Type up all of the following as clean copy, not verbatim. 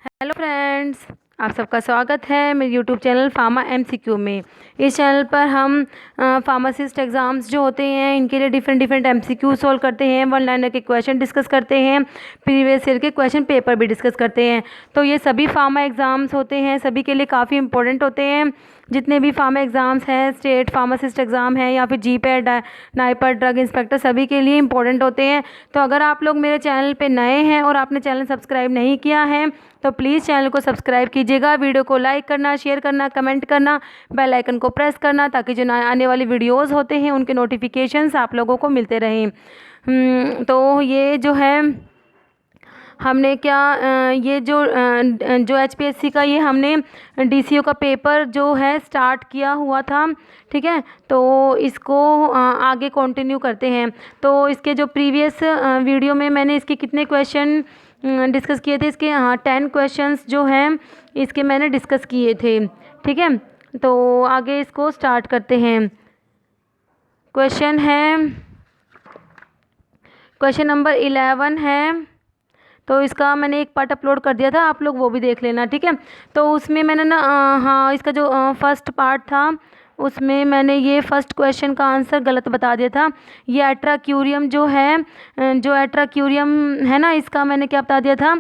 Hello friends, आप सबका स्वागत है मेरे यूट्यूब चैनल फार्मा एमसीक्यू में। इस चैनल पर हम फार्मासिस्ट एग्ज़ाम्स जो होते हैं इनके लिए डिफरेंट एमसीक्यू सॉल्व करते हैं, वन लाइनर के क्वेश्चन डिस्कस करते हैं, प्रीवियस ईयर के क्वेश्चन पेपर भी डिस्कस करते हैं। तो ये सभी फार्मा एग्ज़ाम्स होते हैं, सभी के लिए काफ़ी इंपॉर्टेंट होते हैं। जितने भी फार्मा एग्ज़ाम्स हैं, स्टेट फार्मासिस्ट एग्ज़ाम है या फिर जीपैट, नाइपर, ड्रग इंस्पेक्टर, सभी के लिए इंपॉर्टेंट होते हैं। तो अगर आप लोग मेरे चैनल पे नए हैं और आपने चैनल सब्सक्राइब नहीं किया है तो प्लीज़ चैनल को सब्सक्राइब कीजिएगा, वीडियो को लाइक करना, शेयर करना, कमेंट करना, बेल आइकन को प्रेस करना, ताकि जो आने वाली वीडियोस होते हैं उनके नोटिफिकेशंस आप लोगों को मिलते रहें। तो ये जो है हमने क्या ये जो एचपीएससी का ये हमने डीसीओ का पेपर जो है स्टार्ट किया हुआ था, ठीक है। तो इसको आगे कंटिन्यू करते हैं। तो इसके जो प्रीवियस वीडियो में मैंने इसके कितने क्वेश्चन डिस्कस किए थे, इसके 10 क्वेश्चंस जो हैं इसके मैंने डिस्कस किए थे, ठीक है। तो आगे इसको स्टार्ट करते हैं। क्वेश्चन नंबर 11 है। तो इसका मैंने एक पार्ट अपलोड कर दिया था, आप लोग वो भी देख लेना, ठीक है। तो उसमें मैंने ना हाँ, इसका जो फर्स्ट पार्ट था उसमें मैंने ये फर्स्ट क्वेश्चन का आंसर गलत बता दिया था। ये एट्राक्यूरियम जो है, जो एट्राक्यूरियम है ना, इसका मैंने क्या बता दिया था,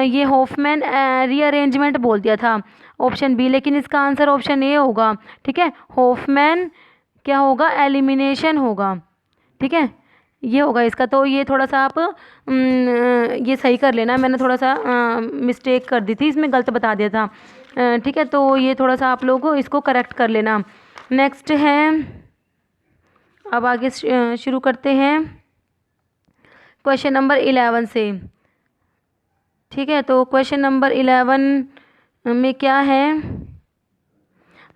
ये हॉफमैन रीअरेंजमेंट बोल दिया था, ऑप्शन बी। लेकिन इसका आंसर ऑप्शन ए होगा, ठीक है। हॉफमैन क्या होगा, एलिमिनेशन होगा, ठीक है, ये होगा इसका। तो ये थोड़ा सा आप ये सही कर लेना, मैंने थोड़ा सा मिस्टेक कर दी थी, इसमें गलत बता दिया था, ठीक है। तो ये थोड़ा सा आप लोग इसको करेक्ट कर लेना। नेक्स्ट है, अब आगे शुरू करते हैं क्वेश्चन नंबर 11 से, ठीक है। तो क्वेश्चन नंबर 11 में क्या है,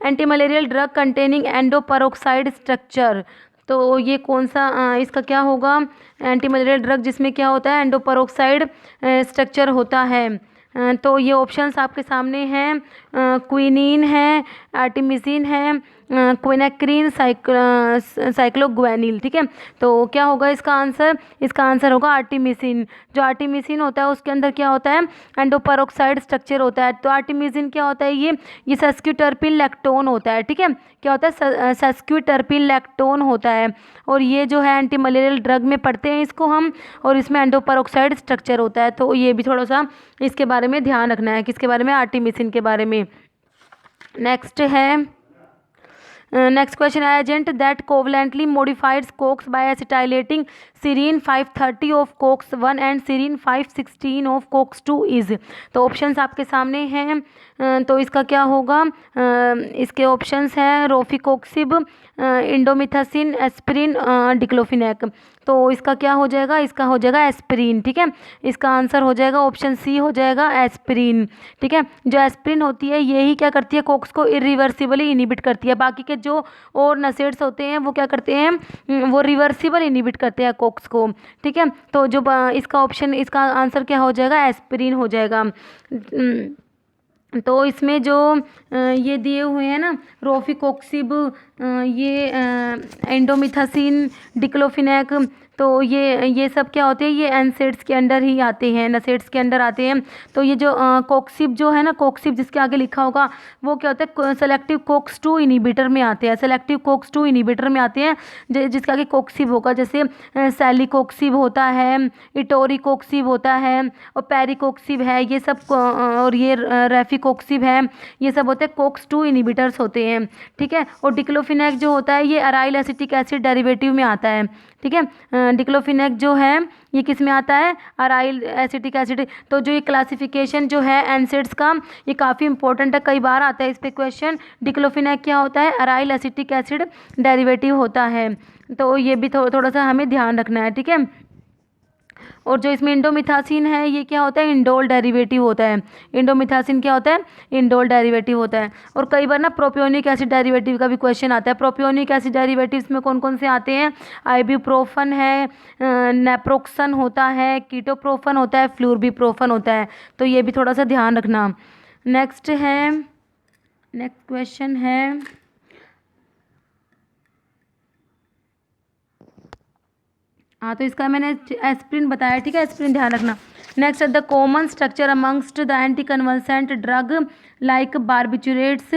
anti malarial drug containing endoperoxide structure. तो ये कौन सा इसका क्या होगा, एंटी मलेरियल ड्रग जिसमें क्या होता है, एंडोपरोक्साइड स्ट्रक्चर होता है। तो ये ऑप्शंस आपके सामने हैं, क्विनीन है, आर्टिमिसिन है, क्विनेक्रीन, साइक्लोग्वेनिल, ठीक है। तो क्या होगा इसका आंसर, इसका आंसर होगा आर्टिमिसिन। जो आर्टिमिसिन होता है उसके अंदर क्या होता है, एंडोपरोक्साइड स्ट्रक्चर होता है। तो आर्टिमिसिन क्या होता है, ये सस्क्यूटर्पिन लैक्टोन होता है, ठीक है। क्या होता है, सस्क्यूटर्पिन लैक्टोन होता है। और ये जो है एंटी मलेरियल ड्रग में पढ़ते हैं इसको हम, और इसमें एंडोपरोक्साइड स्ट्रक्चर होता है। तो ये भी थोड़ा सा इसके बारे में ध्यान रखना है, किसके बारे में, आर्टिमिसिन के बारे में। नेक्स्ट है, नेक्स्ट क्वेश्चन है, agent that covalently modifies COX by acetylating serine 530 of COX 1 and serine 516 of COX 2 is. तो ऑप्शंस आपके सामने हैं। तो इसका क्या होगा, इसके ऑप्शंस हैं रोफिकोक्सिब, इंडोमिथासिन, एस्पिरिन, डिक्लोफिनेक। तो इसका क्या हो जाएगा, इसका हो जाएगा एस्पिरिन, ठीक है। इसका आंसर हो जाएगा ऑप्शन सी हो जाएगा एस्पिरिन, ठीक है। जो एस्पिरिन होती है यही क्या करती है, कोक्स को इरिवर्सिबली इनिबिट करती है। बाकी के जो और नसेड्स होते हैं वो क्या करते हैं, वो रिवर्सिबल इनिबिट करते हैं कोक्स को, ठीक है। तो जो इसका ऑप्शन, इसका आंसर क्या हो जाएगा, एस्पिरिन हो जाएगा। तो इसमें जो ये दिए हुए हैं ना, रोफिकोक्सिब, ये एंडोमिथासिन, डिक्लोफिनेक, तो ये सब क्या होते हैं, ये एनसेड्स के अंडर ही आते हैं, नसेड्स के अंदर आते हैं। तो ये जो कोक्सिब जो है ना, कोक्सिब जिसके आगे लिखा होगा वो क्या होता है, सेलेक्टिव कोक्स 2 इनिबिटर में आते हैं, सेलेक्टिव कोक्स 2 इनिबिटर में आते हैं, जिसके आगे कोक्सिब होगा। जैसे सैलिकोक्सिब होता है, इटोरिकोक्सिब होता है, और पेरिकोक्सिब है, ये सब और ये रेफिकोक्सिब है, ये सब होते हैं कोक्स 2 इनिबिटर्स होते हैं, ठीक है। और डिक्लोफिनेक जो होता है ये अराइल एसिटिक एसिड डेरिवेटिव में आता है, ठीक है। डिक्लोफिनेक जो है ये किस में आता है, अराइल एसिटिक एसिड। तो जो ये क्लासिफिकेशन जो है एनसेड्स का, ये काफ़ी इंपॉर्टेंट है, कई बार आता है इस पे क्वेश्चन। डिक्लोफिनेक क्या होता है, अराइल एसिटिक एसिड डेरिवेटिव होता है। तो ये भी थोड़ा सा हमें ध्यान रखना है, ठीक है। और जो इसमें इंडोमिथासिन है ये क्या होता है, इंडोल डेरिवेटिव होता है। इंडोमिथासिन क्या होता है, इंडोल डेरिवेटिव होता है। और कई बार ना प्रोपियोनिक एसिड डेरिवेटिव का भी क्वेश्चन आता है। प्रोपियोनिक एसिड डेरिवेटिव्स में कौन कौन से आते हैं, आइब्यूप्रोफन है, नेप्रोक्सन होता है, कीटोप्रोफन होता है, फ्लूरबीप्रोफन होता है। तो ये भी थोड़ा सा ध्यान रखना। नेक्स्ट क्वेश्चन है, हाँ, तो इसका मैंने एस्प्रिन बताया, ठीक है, एस्प्रिन ध्यान रखना। Next the common structure amongst the anti convulsant drug like barbiturates,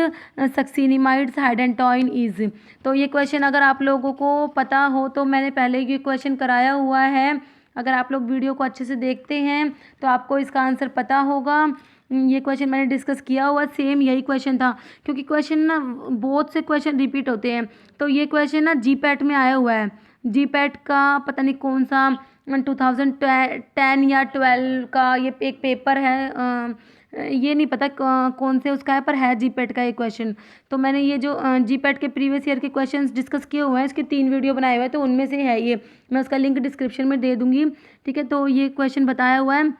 succinimides, hydantoin is. तो ये क्वेश्चन अगर आप लोगों को पता हो तो मैंने पहले ये क्वेश्चन कराया हुआ है। अगर आप लोग वीडियो को अच्छे से देखते हैं तो आपको इसका आंसर पता होगा। ये क्वेश्चन मैंने डिस्कस किया हुआ, सेम यही क्वेश्चन था, क्योंकि क्वेश्चन ना बहुत से क्वेश्चन रिपीट होते हैं। तो ये क्वेश्चन ना जीपैट में आया हुआ है। जीपैट का पता नहीं कौन सा 2010 या 12 का ये एक पेपर है, ये नहीं पता कौन से उसका है, पर है जीपैट का ये क्वेश्चन। तो मैंने ये जो जीपैट के प्रीवियस ईयर के क्वेश्चंस डिस्कस किए हुए हैं, इसके 3 वीडियो बनाए हुए हैं, तो उनमें से है ये। मैं उसका लिंक डिस्क्रिप्शन में दे दूंगी, ठीक है। तो ये क्वेश्चन बताया हुआ है।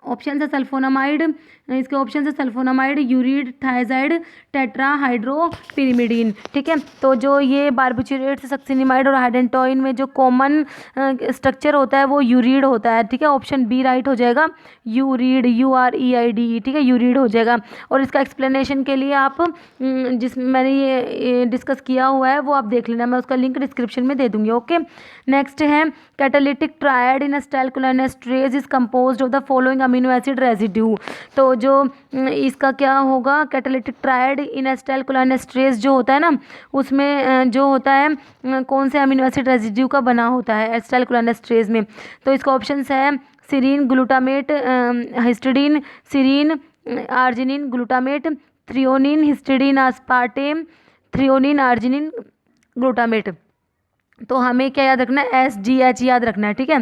ऑप्शन है सल्फोनामाइड, इसके ऑप्शन है सल्फोनामाइड, यूरिड, थायजाइड, टेट्रा हाइड्रोपिरिमिडीन, ठीक है। तो जो ये बारबिचुरेट, सक्सिनिमाइड और हाइडेंटोइन में जो कॉमन स्ट्रक्चर होता है वो यूरिड होता है, ठीक है। ऑप्शन बी राइट हो जाएगा, यूरिड, UREID, ठीक है, यूरिड हो जाएगा। और इसका एक्सप्लेनेशन के लिए आप जिसमें मैंने ये डिस्कस किया हुआ है वो आप देख लेना, मैं उसका लिंक डिस्क्रिप्शन में दे दूंगी, ओके। नेक्स्ट है catalytic triad in acetylcholinesterase is composed of the following amino acid residue. तो जो इसका क्या होगा, कैटालिटिक ट्रायड इन एस्टाइलकोलाइनेस्टरेज जो होता है ना, उसमें जो होता है कौन से अमीनो एसिड रेजिड्यू का बना होता है एस्टाइलकोलाइनेस्टरेज में। तो इसका ऑप्शंस है serine, glutamate, histidine, serine, arginine, glutamate, threonine, histidine, aspartame, threonine, arginine, glutamate. तो हमें क्या याद रखना है, SGH याद रखना है, ठीक है।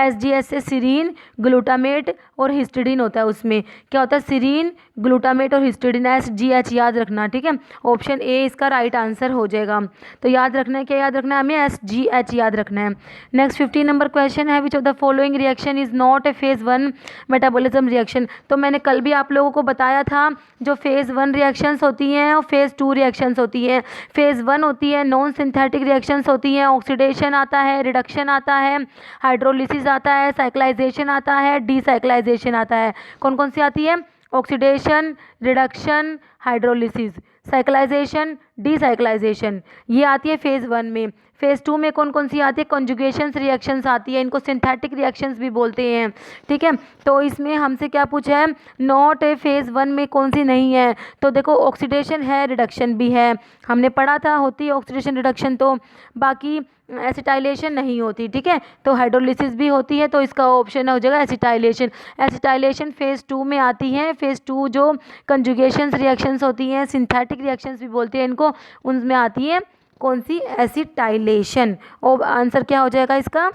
SGH से सीरीन, ग्लूटामेट और हिस्टिडीन होता है, उसमें क्या होता है, सीरीन, ग्लूटामेट और हिस्टिडीन, SGH याद रखना, ठीक है। ऑप्शन ए इसका राइट आंसर हो जाएगा। तो याद रखना है, क्या याद रखना है हमें, SGH याद रखना है। नेक्स्ट 15 नंबर क्वेश्चन है, which of the following reaction is not A phase 1 metabolism reaction. तो मैंने कल भी आप लोगों को बताया था, जो फेज 1 रिएक्शंस होती हैं और फेज 2 रिएक्शंस होती हैं। फेज 1 होती है नॉन सिंथेटिक रिएक्शंस होती हैं, ऑक्सीडेशन आता है, रिडक्शन आता है, हाइड्रोलिसिस आता है, साइक्लाइजेशन आता है, डीसाइक्लाइजेशन आता है। कौन कौन सी आती है, ऑक्सीडेशन, रिडक्शन, हाइड्रोलिसिस, साइक्लाइजेशन, डीसाइक्लाइजेशन, ये आती है फेज 1 में। फेज 2 में कौन कौन सी आती है, कॉन्जुगेशंस रिएक्शंस आती है, इनको सिंथेटिक रिएक्शंस भी बोलते हैं, ठीक है। तो इसमें हमसे क्या पूछा है, नॉट ए फेज 1 में कौन सी नहीं है। तो देखो ऑक्सीडेशन है, रिडक्शन भी है, हमने पढ़ा था होती है ऑक्सीडेशन रिडक्शन, तो बाकी एसिटाइलेशन नहीं होती, ठीक है। तो हाइड्रोलिसिस भी होती है, तो इसका ऑप्शन हो जाएगा एसिटाइलेशन। एसिटाइलेशन फेज 2 में आती है। फेज 2 जो कंजुगेशंस रिएक्शंस होती हैं, सिंथेटिक रिएक्शंस भी बोलते हैं इनको, उनमें आती है कौन सी, एसिटाइलेशन। और आंसर क्या हो जाएगा इसका,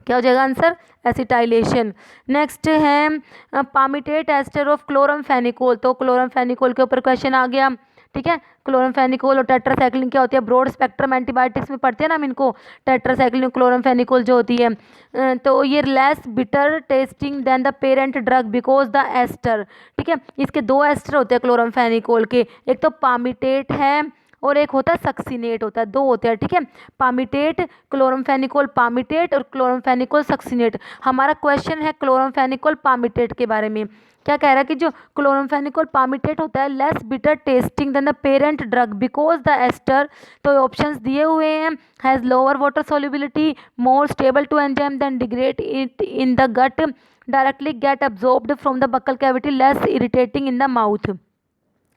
क्या हो जाएगा आंसर, एसिटाइलेशन। नेक्स्ट है पामिटेट एस्टर ऑफ क्लोरमफेनिकोल। तो क्लोरमफेनिकोल के ऊपर क्वेश्चन आ गया, ठीक है। क्लोरमफेनिकोल और टेट्रासाइक्लिन क्या होती है, ब्रॉड स्पेक्ट्रम एंटीबायोटिक्स में पढ़ते हैं ना हम इनको, टेट्रासाइक्लिन, क्लोरमफेनिकोल जो होती है। तो ये less bitter tasting than the parent drug because the ester, ठीक है। इसके 2 एस्टर होते हैं क्लोरमफेनिकोल के, एक तो पामिटेट है और एक होता है सक्सिनेट होता है, 2 होते हैं, ठीक है। पामिटेट, क्लोरमफेनिकोल पामिटेट और क्लोरमफेनिकोल सक्सिनेट। हमारा क्वेश्चन है क्लोरमफेनिकोल पामिटेट के बारे में। क्या कह रहा है कि जो क्लोरमफेनिकोल पामिटेट होता है less bitter tasting than the parent drug because the ester. तो ऑप्शंस दिए हुए हैं, has lower water solubility, more stable to enzyme than degrade it in the gut, directly get absorbed from the buccal cavity, less irritating in the mouth,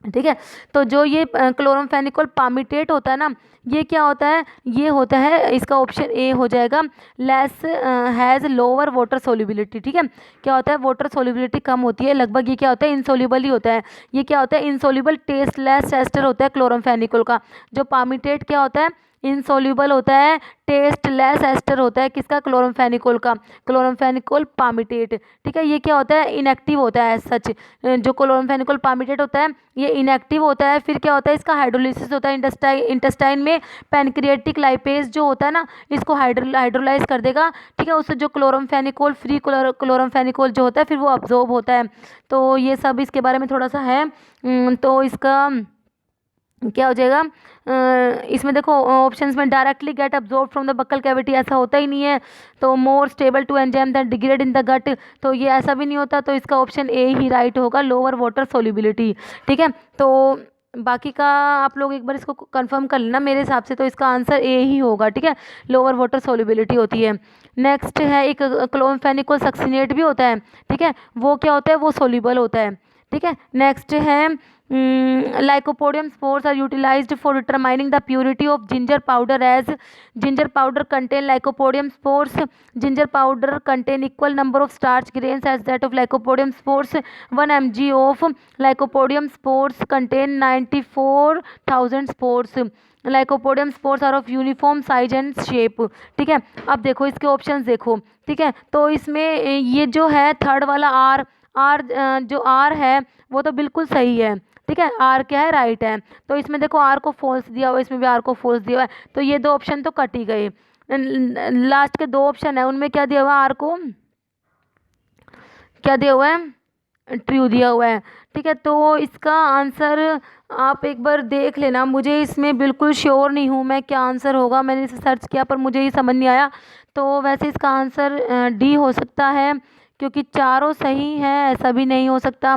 ठीक है। तो जो ये chloramphenicol palmitate होता है ना, ये क्या होता है, ये होता है, इसका ऑप्शन ए हो जाएगा, less has lower water solubility, ठीक है। क्या होता है, वाटर सोल्यूबिलिटी कम होती है, लगभग ये क्या होता है, इनसोल्यूबल ही होता है। ये क्या होता है, इनसोल्यूबल टेस्टलेस एस्टर होता है क्लोरमफेनिकोल का। जो पामिटेट क्या होता है, इनसोल्यूबल होता है, टेस्टलेस एस्टर होता है किसका, क्लोरमफेनिकोल का, क्लोरमफेनिकोल पामिटेट, ठीक है। ये क्या होता है, इनएक्टिव होता है सच। जो क्लोरमफेनिकोल पामिटेट होता है ये इनएक्टिव होता है। फिर क्या होता है, इसका हाइड्रोलिसिस होता है इंटेस्टाइन में, पैनक्रिएटिक लाइपेज जो होता है ना, इसको हाइड्रोलाइज कर देगा, ठीक है। उससे जो क्लोरमफेनिकोल फ्री क्लोरमफेनिकोल जो होता है फिर वो अब्जॉर्ब होता है। तो ये सब इसके बारे में थोड़ा सा है। तो इसका क्या हो जाएगा, इसमें देखो ऑप्शंस में directly get absorb from the buccal cavity, ऐसा होता ही नहीं है। तो more stable to enzyme that degrade in the gut, तो ये ऐसा भी नहीं होता। तो इसका ऑप्शन ए ही राइट होगा, लोअर वाटर सोल्यूबिलिटी, ठीक है। तो बाकी का आप लोग एक बार इसको कंफर्म कर लेना। मेरे हिसाब से तो इसका आंसर ए ही होगा, ठीक है, लोअर वाटर सोल्युबिलिटी होती है। नेक्स्ट है एक क्लोम्फेनिकोल सक्सिनेट भी होता है, ठीक है, वो क्या होता है, वो सोल्यूबल होता है, ठीक है। नेक्स्ट है lycopodium spores are utilized for determining the purity of ginger powder as ginger powder contain lycopodium spores, ginger powder contain equal number of starch grains as that of lycopodium spores, 1 mg of lycopodium spores contain 94,000 spores, lycopodium spores are of uniform size and shape, ठीक है। अब देखो इसके options देखो, ठीक है, तो इसमें ये जो है थर्ड वाला आर जो आर है वो तो बिल्कुल सही है, ठीक है, आर क्या है, राइट है। तो इसमें देखो आर को फॉल्स दिया हुआ है, इसमें भी आर को फॉल्स दिया हुआ है, तो ये दो ऑप्शन तो कट ही गए। लास्ट के दो ऑप्शन है उनमें क्या दिया हुआ है, आर को क्या दिया हुआ है, ट्रू दिया हुआ है, ठीक है। तो इसका आंसर आप एक बार देख लेना, मुझे इसमें बिल्कुल श्योर नहीं हूँ मैं क्या आंसर होगा, मैंने इसे सर्च किया पर मुझे ये समझ नहीं आया। तो वैसे इसका आंसर डी हो सकता है, क्योंकि चारों सही हैं, ऐसा भी नहीं हो सकता।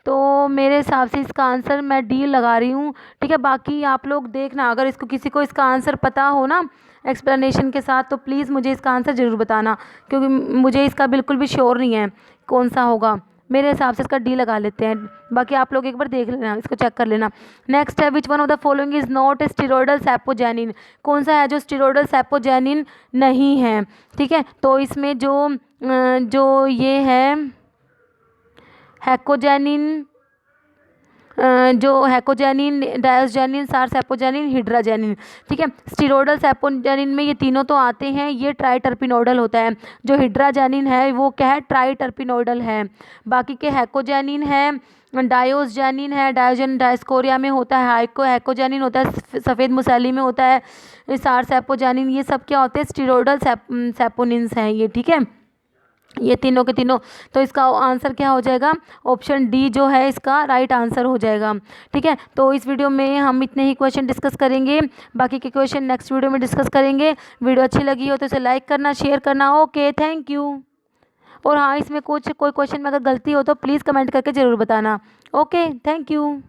तो मेरे हिसाब से इसका आंसर मैं डी लगा रही हूँ, ठीक है। बाकी आप लोग देखना, अगर इसको किसी को इसका आंसर पता हो ना एक्सप्लेनेशन के साथ, तो प्लीज़ मुझे इसका आंसर ज़रूर बताना, क्योंकि मुझे इसका बिल्कुल भी श्योर नहीं है कौन सा होगा। मेरे हिसाब से इसका डी लगा लेते हैं, बाकी आप लोग एक बार देख लेना, इसको चेक कर लेना। नेक्स्ट है which one of the following is not steroidal sapogenin, कौन सा है जो स्टीरोडल सैपोजेनिन नहीं है, ठीक है। तो इसमें जो ये है हैकोजेनिन, जो हैकोजेनिन, डायोजेनिन, सारसेपोजेनिन, हिड्राजेनिन, ठीक है। स्टीरोडल सैपोजेनिन में ये तीनों तो आते हैं, ये ट्राइटर्पिनोडल होता है। जो हिड्राजेनिन है वो क्या है, ट्राइटर्पिनोडल है। बाकी के हैकोजेनिन है, डायोजेनिन है, डायोजेन डायस्कोरिया में होता है, हैकोजेनिन होता है सफ़ेद मुसैली में होता है, सारसेपोजेनिन, ये सब क्या होते हैं, स्टीरोडल सैपोनिन्स हैं ये, ठीक है, ये तीनों के तीनों। तो इसका आंसर क्या हो जाएगा, ऑप्शन डी जो है इसका राइट आंसर हो जाएगा, ठीक है। तो इस वीडियो में हम इतने ही क्वेश्चन डिस्कस करेंगे, बाकी के क्वेश्चन नेक्स्ट वीडियो में डिस्कस करेंगे। वीडियो अच्छी लगी हो तो इसे लाइक करना, शेयर करना। Okay, thank you. और हाँ, इसमें कोई क्वेश्चन में अगर गलती हो तो प्लीज़ कमेंट करके ज़रूर बताना। Okay, thank you.